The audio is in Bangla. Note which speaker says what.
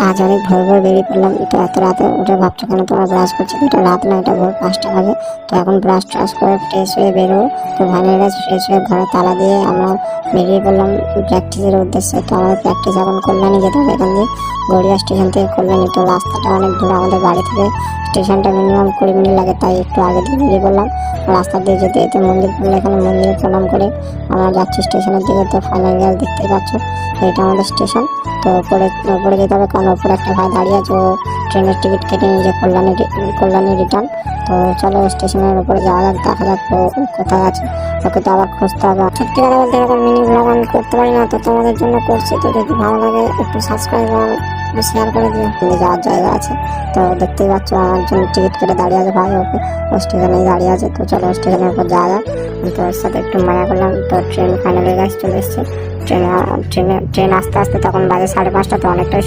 Speaker 1: আজ অনেক ভোর ভোর বেরিয়ে পড়লাম। তো এত রাতে উঠে ভাবছো কেন তোমরা ব্রাশ করছি? তো এটা রাত না, এটা ভোর 5টা বাজে। তো এখন ব্রাশ ট্রাশ করে ফ্রেশ হয়ে বেরোবো। তো ভাইনের কাছে ফ্রেশ হয়ে ঘরে তালা দিয়ে আমরা বেরিয়ে পড়লাম প্র্যাকটিসের উদ্দেশ্যে। তো আমাদের প্র্যাকটিস এখন কল্যাণী যেতে হবে, এখান দিয়ে গড়িয়া স্টেশন থেকে কল্যাণী। তো রাস্তাটা অনেক দূর, আমাদের বাড়ি থেকে স্টেশনটা মিনিমাম 20 মিনিট লাগে, তাই একটু আগে দিয়ে বেরিয়ে পড়লাম। রাস্তা দিয়ে যেতে যেতে মন্দির পড়লে, এখানে মন্দিরে প্রণাম করে আমরা যাচ্ছি স্টেশনের দিকে। তো ফাইনাল গেল দেখতেই পাচ্ছ, এটা আমাদের স্টেশন। তো ওপরে যেতে হবে, কারণ ওপরে একটা ভাই দাঁড়িয়ে আছে, ও ট্রেনের টিকিট কেটে নিয়েছে কল্যাণী রিটার্ন। তো চলো স্টেশনের উপরে যাওয়া যাক, দেখা যাক ও কোথায় আছে। ওকে তো আবার খুঁজতে হবে। সত্যি কথা বলতে এরকম মিনি ব্লগ আমি করতে পারি না, তো তোমাদের জন্য করছি। তো যদি ভালো লাগে একটু সাবস্ক্রাইব আর শেয়ার করে দিও। যাওয়ার জায়গা আছে, তো দেখতেই পাচ্ছ আমার জন্য টিকিট কেটে দাঁড়িয়ে আছে ভাই, ওকে ও স্টেশনেই দাঁড়িয়ে আছে। তো চলো স্টেশনের উপর যাওয়া যাক। তো ওর সাথে একটু মজা করলাম। তো ট্রেন ফাইনালি চলে এসছে। ট্রেন আস্তে আস্তে তখন বাজে 5:30। তো অনেকটাই